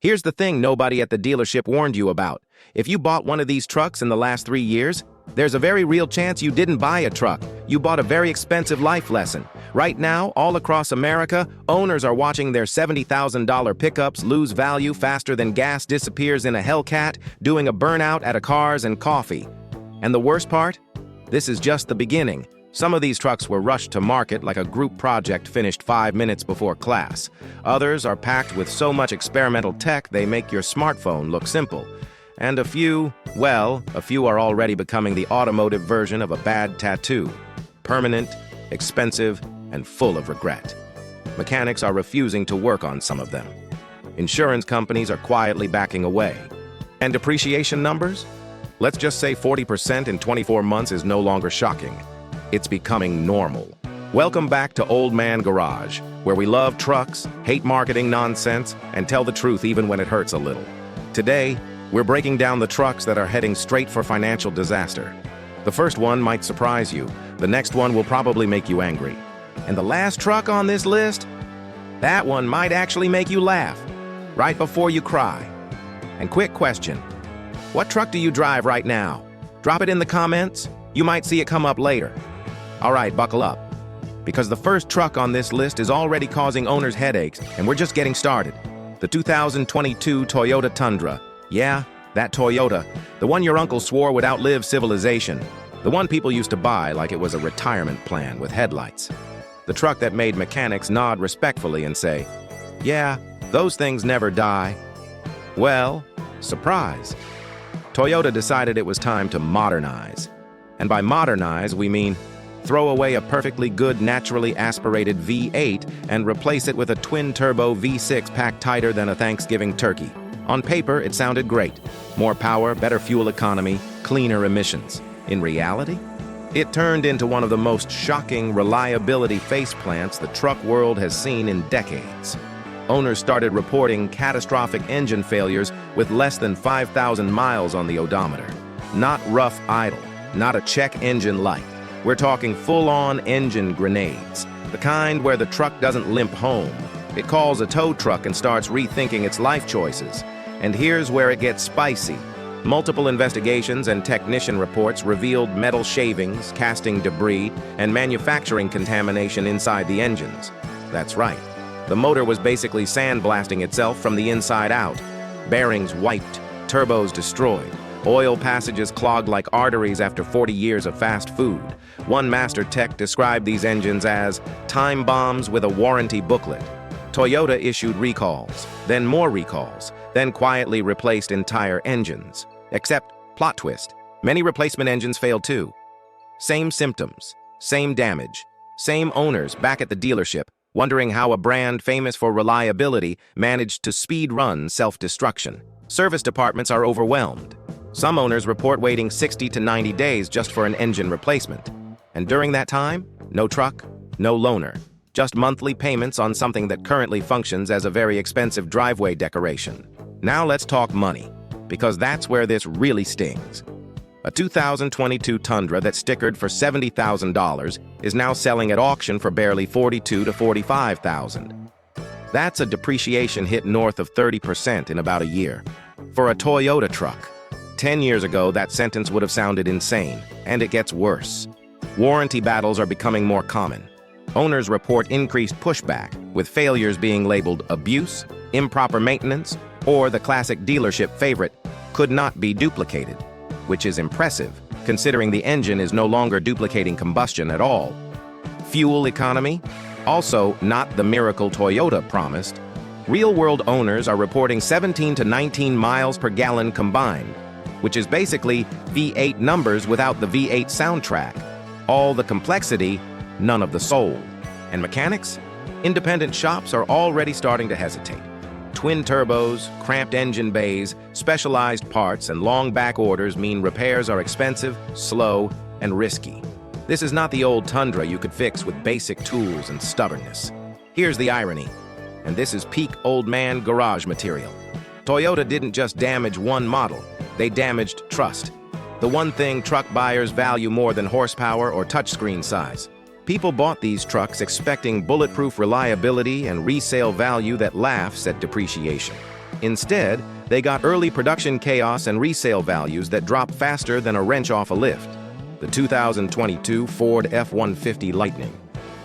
Here's the thing nobody at the dealership warned you about. If you bought one of these trucks in the last 3 years, there's a very real chance you didn't buy a truck. You bought a very expensive life lesson. Right now, all across America, owners are watching their $70,000 pickups lose value faster than gas disappears in a Hellcat, doing a burnout at a Cars and Coffee. And the worst part? This is just the beginning. Some of these trucks were rushed to market like a group project finished 5 minutes before class. Others are packed with so much experimental tech they make your smartphone look simple. And a few are already becoming the automotive version of a bad tattoo. Permanent, expensive, and full of regret. Mechanics are refusing to work on some of them. Insurance companies are quietly backing away. And depreciation numbers? Let's just say 40% in 24 months is no longer shocking. It's becoming normal. Welcome back to Old Man Garage, where we love trucks, hate marketing nonsense, and tell the truth even when it hurts a little. Today, we're breaking down the trucks that are heading straight for financial disaster. The first one might surprise you. The next one will probably make you angry. And the last truck on this list? That one might actually make you laugh, right before you cry. And quick question, what truck do you drive right now? Drop it in the comments. You might see it come up later. All right, buckle up. Because the first truck on this list is already causing owners headaches, and we're just getting started. The 2022 Toyota Tundra. Yeah, that Toyota. The one your uncle swore would outlive civilization. The one people used to buy like it was a retirement plan with headlights. The truck that made mechanics nod respectfully and say, yeah, those things never die. Well, surprise. Toyota decided it was time to modernize. And by modernize, we mean throw away a perfectly good naturally aspirated V8 and replace it with a twin-turbo V6 packed tighter than a Thanksgiving turkey. On paper, it sounded great. More power, better fuel economy, cleaner emissions. In reality, it turned into one of the most shocking reliability faceplants the truck world has seen in decades. Owners started reporting catastrophic engine failures with less than 5,000 miles on the odometer. Not rough idle, not a check engine light. We're talking full-on engine grenades, the kind where the truck doesn't limp home. It calls a tow truck and starts rethinking its life choices. And here's where it gets spicy. Multiple investigations and technician reports revealed metal shavings, casting debris, and manufacturing contamination inside the engines. That's right. The motor was basically sandblasting itself from the inside out. Bearings wiped, turbos destroyed, oil passages clogged like arteries after 40 years of fast food. One master tech described these engines as time bombs with a warranty booklet. Toyota issued recalls, then more recalls, then quietly replaced entire engines. Except, plot twist, many replacement engines failed too. Same symptoms, same damage, same owners back at the dealership, wondering how a brand famous for reliability managed to speed run self-destruction. Service departments are overwhelmed. Some owners report waiting 60 to 90 days just for an engine replacement. And during that time, no truck, no loaner. Just monthly payments on something that currently functions as a very expensive driveway decoration. Now let's talk money, because that's where this really stings. A 2022 Tundra that stickered for $70,000 is now selling at auction for barely $42,000 to $45,000. That's a depreciation hit north of 30% in about a year. For a Toyota truck, 10 years ago that sentence would have sounded insane, and it gets worse. Warranty battles are becoming more common. Owners report increased pushback, with failures being labeled abuse, improper maintenance, or the classic dealership favorite, could not be duplicated, which is impressive, considering the engine is no longer duplicating combustion at all. Fuel economy? Also not the miracle Toyota promised. Real-world owners are reporting 17 to 19 miles per gallon combined, which is basically V8 numbers without the V8 soundtrack. All the complexity, none of the soul. And mechanics? Independent shops are already starting to hesitate. Twin turbos, cramped engine bays, specialized parts, and long back orders mean repairs are expensive, slow, and risky. This is not the old Tundra you could fix with basic tools and stubbornness. Here's the irony, and this is peak old man garage material. Toyota didn't just damage one model, they damaged trust. The one thing truck buyers value more than horsepower or touchscreen size. People bought these trucks expecting bulletproof reliability and resale value that laughs at depreciation. Instead, they got early production chaos and resale values that drop faster than a wrench off a lift. The 2022 Ford F-150 Lightning.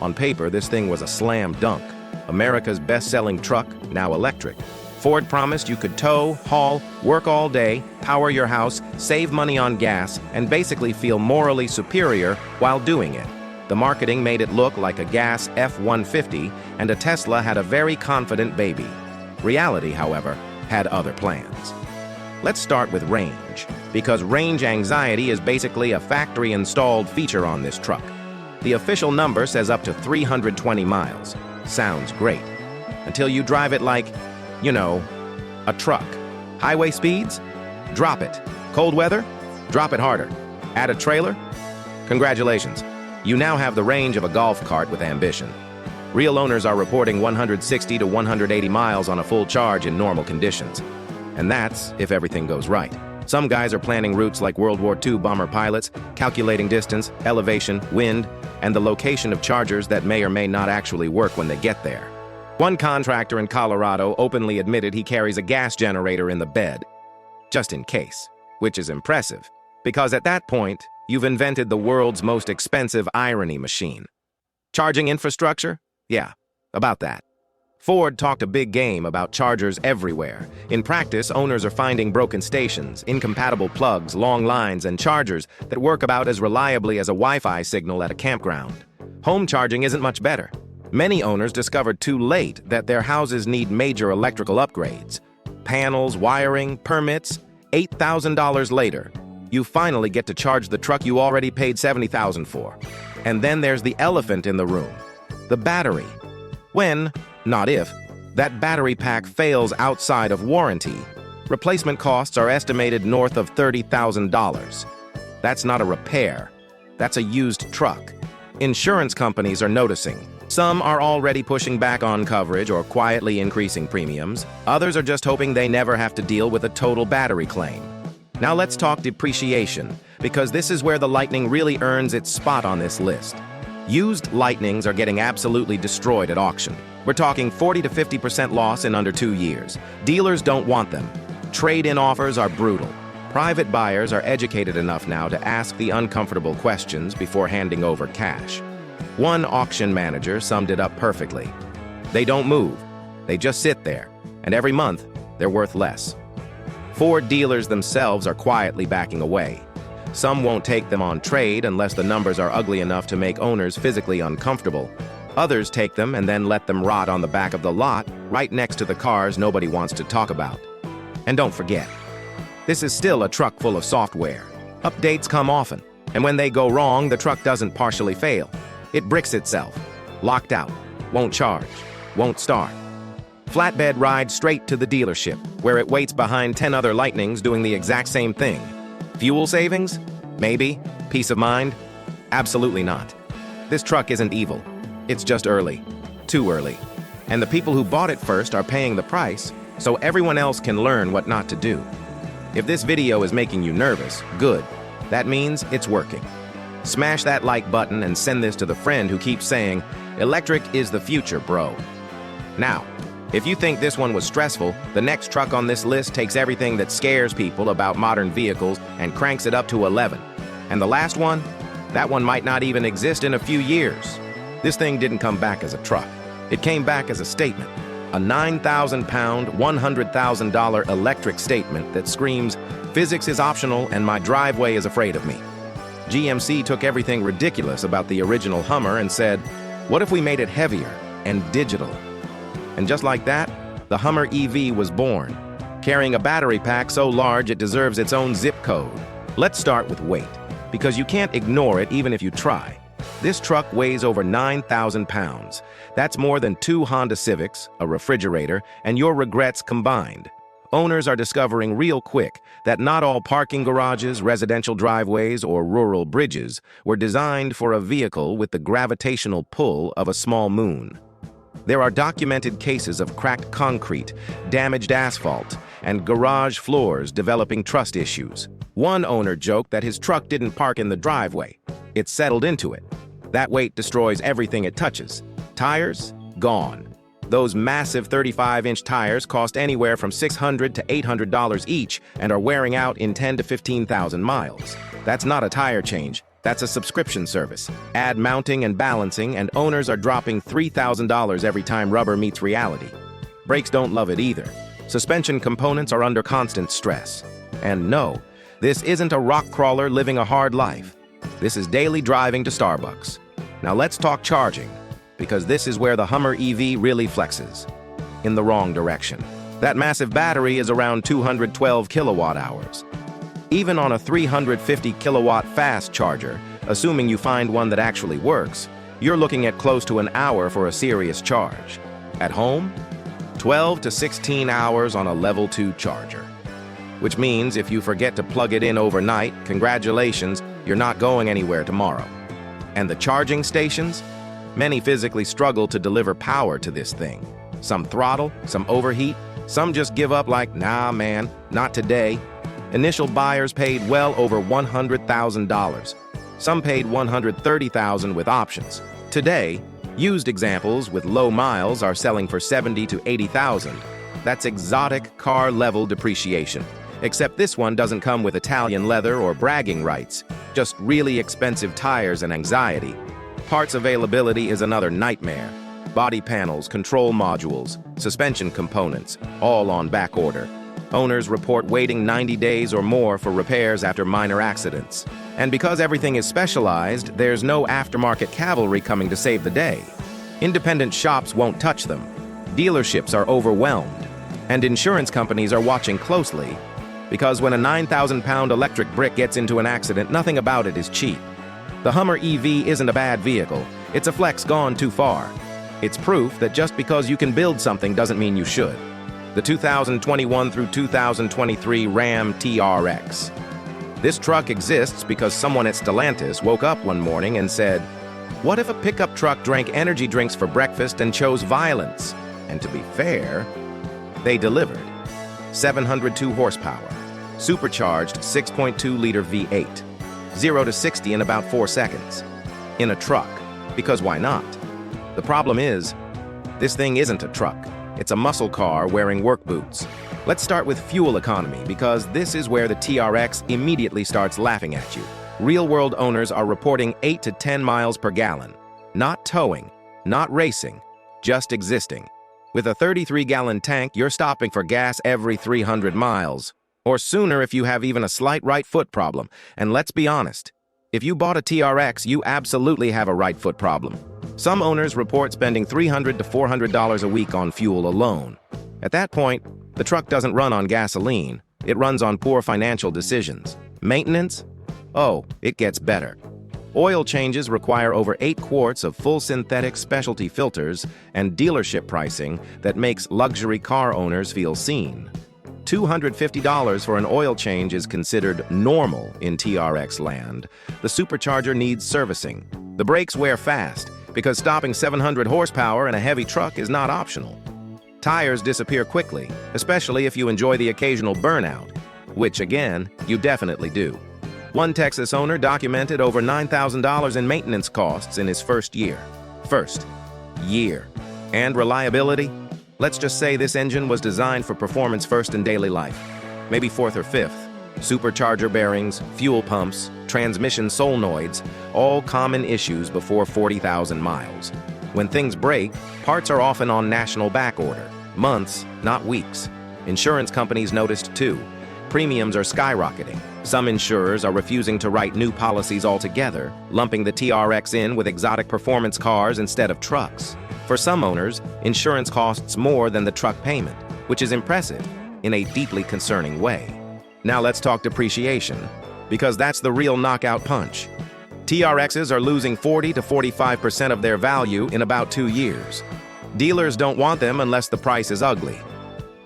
On paper, this thing was a slam dunk. America's best-selling truck, now electric. Ford promised you could tow, haul, work all day, power your house, save money on gas, and basically feel morally superior while doing it. The marketing made it look like a gas F-150, and a Tesla had a very confident baby. Reality, however, had other plans. Let's start with range, because range anxiety is basically a factory-installed feature on this truck. The official number says up to 320 miles. Sounds great. Until you drive it like, you know, a truck. Highway speeds? Drop it. Cold weather? Drop it harder. Add a trailer? Congratulations. You now have the range of a golf cart with ambition. Real owners are reporting 160 to 180 miles on a full charge in normal conditions. And that's if everything goes right. Some guys are planning routes like World War II bomber pilots, calculating distance, elevation, wind, and the location of chargers that may or may not actually work when they get there. One contractor in Colorado openly admitted he carries a gas generator in the bed, just in case, which is impressive, because at that point, you've invented the world's most expensive irony machine. Charging infrastructure? Yeah, about that. Ford talked a big game about chargers everywhere. In practice, owners are finding broken stations, incompatible plugs, long lines, and chargers that work about as reliably as a Wi-Fi signal at a campground. Home charging isn't much better. Many owners discovered too late that their houses need major electrical upgrades. Panels, wiring, permits, $8,000 later, you finally get to charge the truck you already paid $70,000 for. And then there's the elephant in the room, the battery. When, not if, that battery pack fails outside of warranty, replacement costs are estimated north of $30,000. That's not a repair. That's a used truck. Insurance companies are noticing. Some are already pushing back on coverage or quietly increasing premiums. Others are just hoping they never have to deal with a total battery claim. Now let's talk depreciation, because this is where the Lightning really earns its spot on this list. Used Lightnings are getting absolutely destroyed at auction. We're talking 40 to 50% loss in under 2 years. Dealers don't want them. Trade-in offers are brutal. Private buyers are educated enough now to ask the uncomfortable questions before handing over cash. One auction manager summed it up perfectly. They don't move. They just sit there, and every month, they're worth less. Ford dealers themselves are quietly backing away. Some won't take them on trade unless the numbers are ugly enough to make owners physically uncomfortable. Others take them and then let them rot on the back of the lot, right next to the cars nobody wants to talk about. And don't forget, this is still a truck full of software. Updates come often, and when they go wrong, the truck doesn't partially fail. It bricks itself. Locked out. Won't charge. Won't start. Flatbed ride straight to the dealership, where it waits behind 10 other Lightnings doing the exact same thing. Fuel savings? Maybe. Peace of mind? Absolutely not. This truck isn't evil. It's just early. Too early. And the people who bought it first are paying the price, so everyone else can learn what not to do. If this video is making you nervous, good. That means it's working. Smash that like button and send this to the friend who keeps saying, "Electric is the future, bro." Now, if you think this one was stressful, the next truck on this list takes everything that scares people about modern vehicles and cranks it up to 11. And the last one? That one might not even exist in a few years. This thing didn't come back as a truck. It came back as a statement. A 9,000-pound, $100,000 electric statement that screams, "Physics is optional and my driveway is afraid of me." GMC took everything ridiculous about the original Hummer and said, what if we made it heavier and digital? And just like that, the Hummer EV was born, carrying a battery pack so large it deserves its own zip code. Let's start with weight, because you can't ignore it even if you try. This truck weighs over 9,000 pounds. That's more than 2 Honda Civics, a refrigerator, and your regrets combined. Owners are discovering real quick that not all parking garages, residential driveways, or rural bridges were designed for a vehicle with the gravitational pull of a small moon. There are documented cases of cracked concrete, damaged asphalt, and garage floors developing trust issues. One owner joked that his truck didn't park in the driveway. It settled into it. That weight destroys everything it touches. Tires? Gone. Those massive 35-inch tires cost anywhere from $600 to $800 each and are wearing out in 10 to 15,000 miles. That's not a tire change. That's a subscription service. Add mounting and balancing, and owners are dropping $3,000 every time rubber meets reality. Brakes don't love it either. Suspension components are under constant stress. And no, this isn't a rock crawler living a hard life. This is daily driving to Starbucks. Now let's talk charging, because this is where the Hummer EV really flexes. In the wrong direction. That massive battery is around 212 kilowatt hours. Even on a 350 kilowatt fast charger, assuming you find one that actually works, you're looking at close to an hour for a serious charge. At home, 12 to 16 hours on a level 2 charger. Which means if you forget to plug it in overnight, congratulations, you're not going anywhere tomorrow. And the charging stations? Many physically struggle to deliver power to this thing. Some throttle, some overheat, some just give up like, nah man, not today. Initial buyers paid well over $100,000. Some paid $130,000 with options. Today, used examples with low miles are selling for $70,000 to $80,000. That's exotic car-level depreciation. Except this one doesn't come with Italian leather or bragging rights, just really expensive tires and anxiety. Parts availability is another nightmare. Body panels, control modules, suspension components, all on back order. Owners report waiting 90 days or more for repairs after minor accidents. And because everything is specialized, there's no aftermarket cavalry coming to save the day. Independent shops won't touch them. Dealerships are overwhelmed. And insurance companies are watching closely, because when a 9,000-pound electric brick gets into an accident, nothing about it is cheap. The Hummer EV isn't a bad vehicle. It's a flex gone too far. It's proof that just because you can build something doesn't mean you should. The 2021 through 2023 Ram TRX. This truck exists because someone at Stellantis woke up one morning and said, "What if a pickup truck drank energy drinks for breakfast and chose violence?" And to be fair, they delivered. 702 horsepower, supercharged 6.2-liter V8, 0 to 60 in about 4 seconds. In a truck, because why not? The problem is, this thing isn't a truck. It's a muscle car wearing work boots. Let's start with fuel economy, because this is where the TRX immediately starts laughing at you. Real-world owners are reporting 8 to 10 miles per gallon. Not towing, not racing, just existing. With a 33-gallon tank, you're stopping for gas every 300 miles. Or sooner if you have even a slight right foot problem. And let's be honest, if you bought a TRX, you absolutely have a right foot problem. Some owners report spending $300 to $400 a week on fuel alone. At that point, the truck doesn't run on gasoline. It runs on poor financial decisions. Maintenance? Oh, it gets better. Oil changes require over 8 quarts of full synthetic specialty filters and dealership pricing that makes luxury car owners feel seen. $250 for an oil change is considered normal in TRX land. The supercharger needs servicing. The brakes wear fast, because stopping 700 horsepower in a heavy truck is not optional. Tires disappear quickly, especially if you enjoy the occasional burnout, which, again, you definitely do. One Texas owner documented over $9,000 in maintenance costs in his first year. And reliability? Let's just say this engine was designed for performance first in daily life, maybe fourth or fifth. Supercharger bearings, fuel pumps, transmission solenoids, all common issues before 40,000 miles. When things break, parts are often on national back order. Months, not weeks. Insurance companies noticed too. Premiums are skyrocketing. Some insurers are refusing to write new policies altogether, lumping the TRX in with exotic performance cars instead of trucks. For some owners, insurance costs more than the truck payment, which is impressive in a deeply concerning way. Now let's talk depreciation, because that's the real knockout punch. TRXs are losing 40 to 45% of their value in about 2 years. Dealers don't want them unless the price is ugly.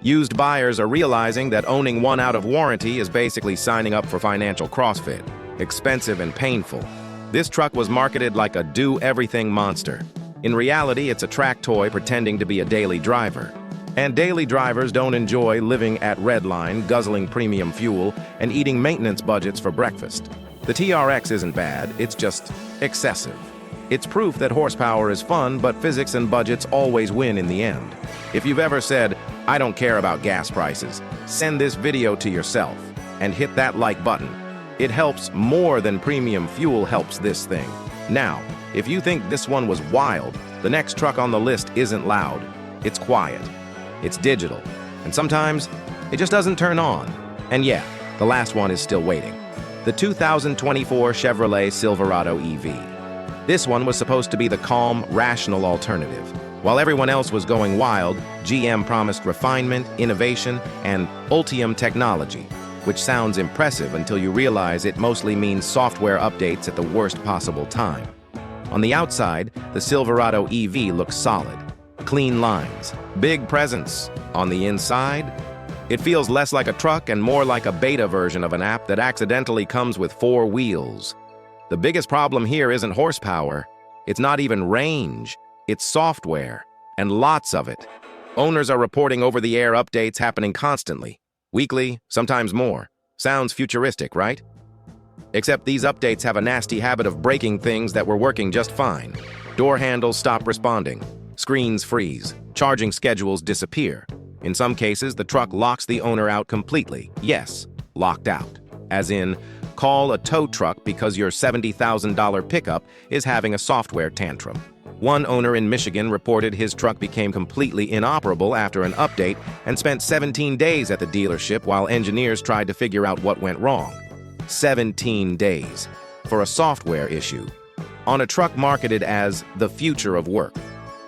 Used buyers are realizing that owning one out of warranty is basically signing up for financial CrossFit, expensive and painful. This truck was marketed like a do-everything monster. In reality, it's a track toy pretending to be a daily driver. And daily drivers don't enjoy living at Redline, guzzling premium fuel, and eating maintenance budgets for breakfast. The TRX isn't bad, it's just excessive. It's proof that horsepower is fun, but physics and budgets always win in the end. If you've ever said, "I don't care about gas prices," send this video to yourself and hit that like button. It helps more than premium fuel helps this thing. Now, if you think this one was wild, the next truck on the list isn't loud. It's quiet. It's digital. And sometimes, it just doesn't turn on. And yeah, the last one is still waiting. The 2024 Chevrolet Silverado EV. This one was supposed to be the calm, rational alternative. While everyone else was going wild, GM promised refinement, innovation, and Ultium technology, which sounds impressive until you realize it mostly means software updates at the worst possible time. On the outside, the Silverado EV looks solid. Clean lines, big presence. On the inside, it feels less like a truck and more like a beta version of an app that accidentally comes with 4 wheels. The biggest problem here isn't horsepower. It's not even range. It's software, and lots of it. Owners are reporting over-the-air updates happening constantly. Weekly, sometimes more. Sounds futuristic, right? Except these updates have a nasty habit of breaking things that were working just fine. Door handles stop responding. Screens freeze. Charging schedules disappear. In some cases, the truck locks the owner out completely. Yes, locked out. As in, call a tow truck because your $70,000 pickup is having a software tantrum. One owner in Michigan reported his truck became completely inoperable after an update and spent 17 days at the dealership while engineers tried to figure out what went wrong. 17 days for a software issue on a truck marketed as the future of work.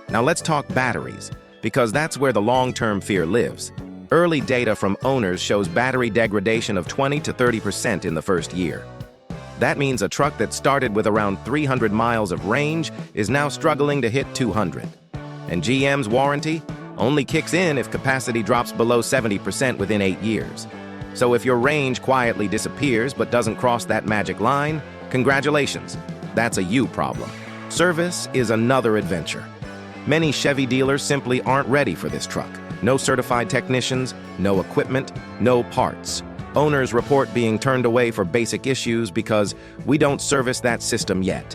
Now let's talk batteries, because that's where the long-term fear lives. Early data from owners shows battery degradation of 20 to 30% in the first year. That means a truck that started with around 300 miles of range is now struggling to hit 200. And GM's warranty only kicks in if capacity drops below 70% within 8 years. So if your range quietly disappears but doesn't cross that magic line, congratulations, that's a you problem. Service is another adventure. Many Chevy dealers simply aren't ready for this truck. No certified technicians, no equipment, no parts. Owners report being turned away for basic issues because we don't service that system yet.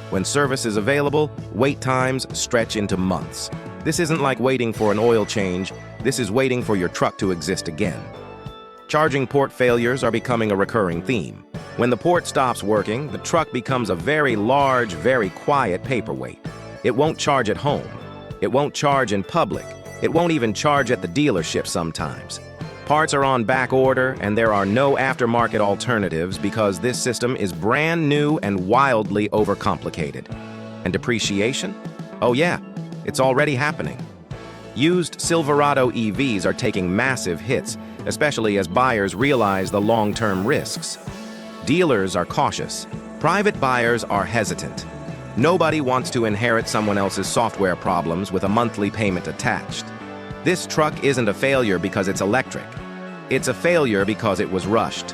When service is available, wait times stretch into months. This isn't like waiting for an oil change, this is waiting for your truck to exist again. Charging port failures are becoming a recurring theme. When the port stops working, the truck becomes a very large, very quiet paperweight. It won't charge at home. It won't charge in public. It won't even charge at the dealership sometimes. Parts are on back order, and there are no aftermarket alternatives because this system is brand new and wildly overcomplicated. And depreciation? Oh yeah, it's already happening. Used Silverado EVs are taking massive hits, especially as buyers realize the long-term risks. Dealers are cautious. Private buyers are hesitant. Nobody wants to inherit someone else's software problems with a monthly payment attached. This truck isn't a failure because it's electric. It's a failure because it was rushed.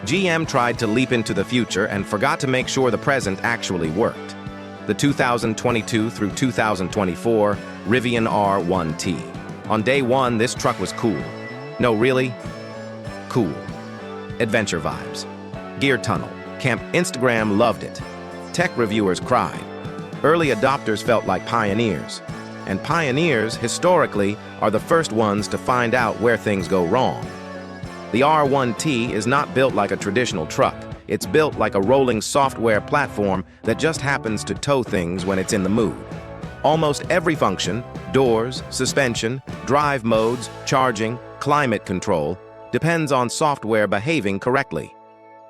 GM tried to leap into the future and forgot to make sure the present actually worked. The 2022 through 2024 Rivian R1T. On day one, this truck was cool. No, really? Cool. Adventure vibes. Gear tunnel. Camp Instagram loved it. Tech reviewers cried. Early adopters felt like pioneers. And pioneers, historically, are the first ones to find out where things go wrong. The R1T is not built like a traditional truck. It's built like a rolling software platform that just happens to tow things when it's in the mood. Almost every function, doors, suspension, drive modes, charging, climate control, depends on software behaving correctly.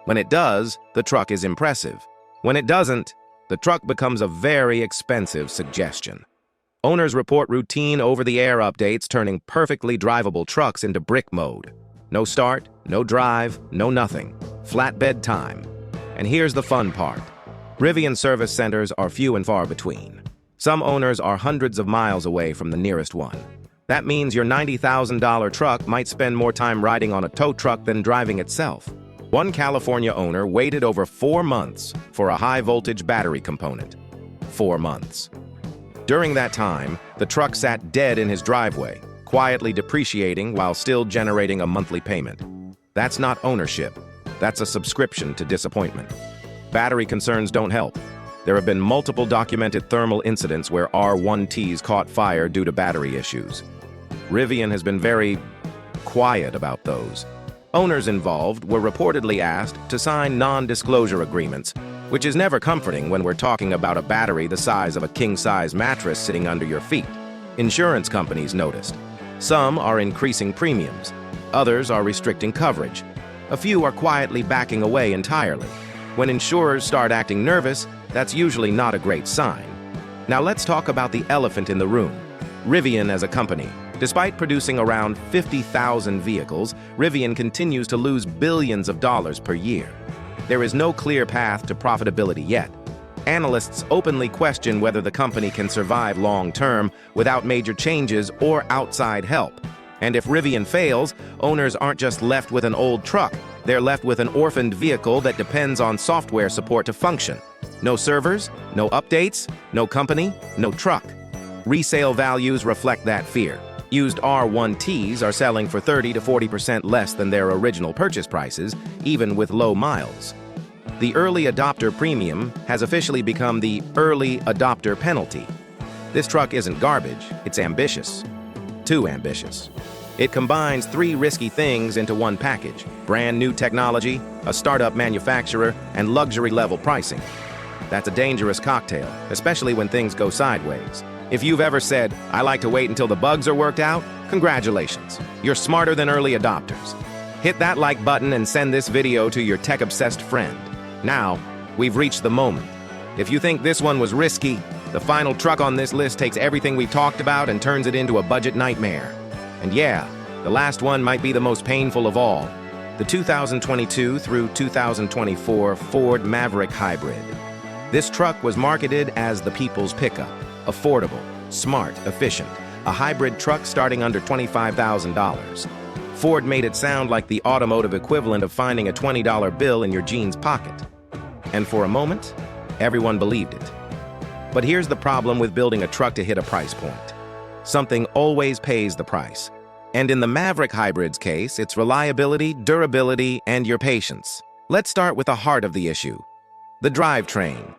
When it does, the truck is impressive. When it doesn't, the truck becomes a very expensive suggestion. Owners report routine over-the-air updates turning perfectly drivable trucks into brick mode. No start, no drive, no nothing. Flatbed time. And here's the fun part. Rivian service centers are few and far between. Some owners are hundreds of miles away from the nearest one. That means your $90,000 truck might spend more time riding on a tow truck than driving itself. One California owner waited over 4 months for a high-voltage battery component. 4 months. During that time, the truck sat dead in his driveway, quietly depreciating while still generating a monthly payment. That's not ownership. That's a subscription to disappointment. Battery concerns don't help. There have been multiple documented thermal incidents where R1Ts caught fire due to battery issues. Rivian has been very quiet about those. Owners involved were reportedly asked to sign non-disclosure agreements, which is never comforting when we're talking about a battery the size of a king-size mattress sitting under your feet. Insurance companies noticed. Some are increasing premiums. Others are restricting coverage. A few are quietly backing away entirely. When insurers start acting nervous, that's usually not a great sign. Now let's talk about the elephant in the room. Rivian as a company. Despite producing around 50,000 vehicles, Rivian continues to lose billions of dollars per year. There is no clear path to profitability yet. Analysts openly question whether the company can survive long-term without major changes or outside help. And if Rivian fails, owners aren't just left with an old truck, they're left with an orphaned vehicle that depends on software support to function. No servers, no updates, no company, no truck. Resale values reflect that fear. Used R1Ts are selling for 30 to 40% less than their original purchase prices, even with low miles. The early adopter premium has officially become the early adopter penalty. This truck isn't garbage, it's ambitious. Too ambitious. It combines three risky things into one package: brand new technology, a startup manufacturer, and luxury-level pricing. That's a dangerous cocktail, especially when things go sideways. If you've ever said, "I like to wait until the bugs are worked out," congratulations. You're smarter than early adopters. Hit that like button and send this video to your tech-obsessed friend. Now, we've reached the moment. If you think this one was risky, the final truck on this list takes everything we've talked about and turns it into a budget nightmare. And yeah, the last one might be the most painful of all. The 2022 through 2024 Ford Maverick Hybrid. This truck was marketed as the people's pickup. Affordable, smart, efficient. A hybrid truck starting under $25,000. Ford made it sound like the automotive equivalent of finding a $20 bill in your jeans pocket. And for a moment, everyone believed it. But here's the problem with building a truck to hit a price point. Something always pays the price. And in the Maverick Hybrid's case, it's reliability, durability, and your patience. Let's start with the heart of the issue. The drivetrain.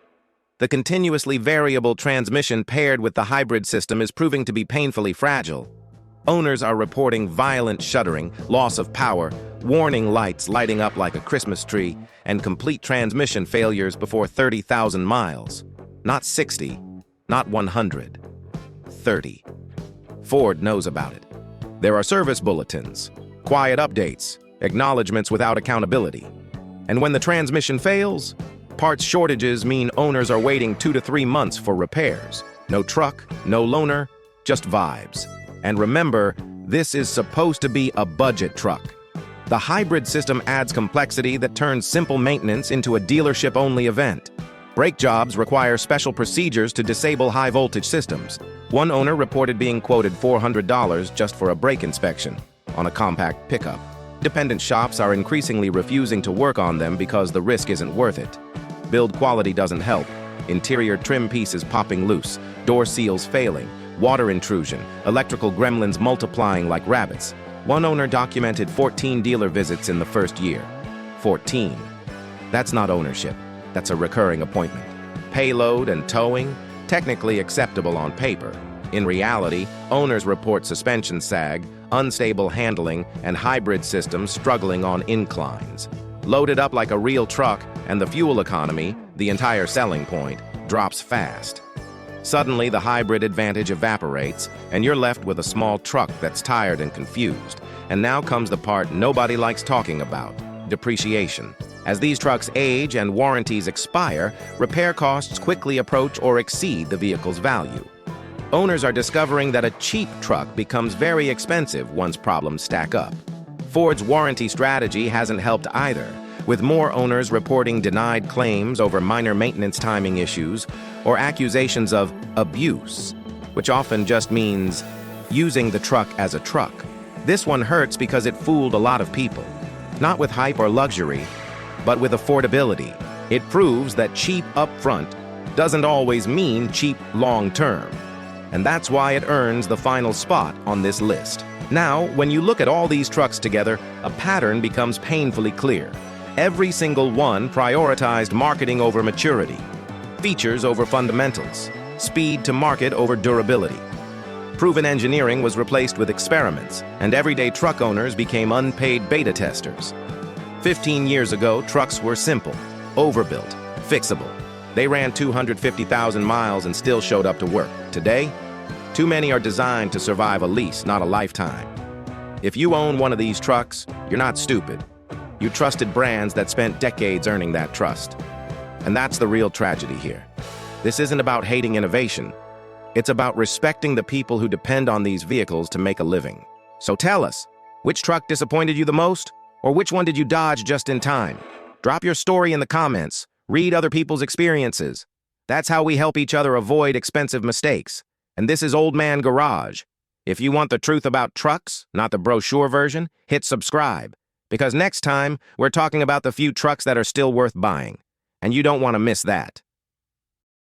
The continuously variable transmission paired with the hybrid system is proving to be painfully fragile. Owners are reporting violent shuddering, loss of power, warning lights lighting up like a Christmas tree, and complete transmission failures before 30,000 miles. Not 60, not 100, 30. Ford knows about it. There are service bulletins, quiet updates, acknowledgments without accountability. And when the transmission fails, parts shortages mean owners are waiting 2 to 3 months for repairs. No truck, no loaner, just vibes. And remember, this is supposed to be a budget truck. The hybrid system adds complexity that turns simple maintenance into a dealership-only event. Brake jobs require special procedures to disable high-voltage systems. One owner reported being quoted $400 just for a brake inspection on a compact pickup. Independent shops are increasingly refusing to work on them because the risk isn't worth it. Build quality doesn't help. Interior trim pieces popping loose, door seals failing, water intrusion, electrical gremlins multiplying like rabbits. One owner documented 14 dealer visits in the first year. 14. That's not ownership. That's a recurring appointment. Payload and towing, technically acceptable on paper. In reality, owners report suspension sag, unstable handling, and hybrid systems struggling on inclines. Loaded up like a real truck, and the fuel economy, the entire selling point, drops fast. Suddenly, the hybrid advantage evaporates, and you're left with a small truck that's tired and confused. And now comes the part nobody likes talking about: depreciation. As these trucks age and warranties expire, repair costs quickly approach or exceed the vehicle's value. Owners are discovering that a cheap truck becomes very expensive once problems stack up. Ford's warranty strategy hasn't helped either, with more owners reporting denied claims over minor maintenance timing issues or accusations of abuse, which often just means using the truck as a truck. This one hurts because it fooled a lot of people, not with hype or luxury, but with affordability. It proves that cheap upfront doesn't always mean cheap long-term, and that's why it earns the final spot on this list. Now, when you look at all these trucks together, a pattern becomes painfully clear. Every single one prioritized marketing over maturity. Features over fundamentals. Speed to market over durability. Proven engineering was replaced with experiments, and everyday truck owners became unpaid beta testers. 15 years ago, trucks were simple, overbuilt, fixable. They ran 250,000 miles and still showed up to work. Today, too many are designed to survive a lease, not a lifetime. If you own one of these trucks, you're not stupid. You trusted brands that spent decades earning that trust. And that's the real tragedy here. This isn't about hating innovation. It's about respecting the people who depend on these vehicles to make a living. So tell us, which truck disappointed you the most? Or which one did you dodge just in time? Drop your story in the comments. Read other people's experiences. That's how we help each other avoid expensive mistakes. And this is Old Man Garage. If you want the truth about trucks, not the brochure version, hit subscribe. Because next time, we're talking about the few trucks that are still worth buying. And you don't want to miss that.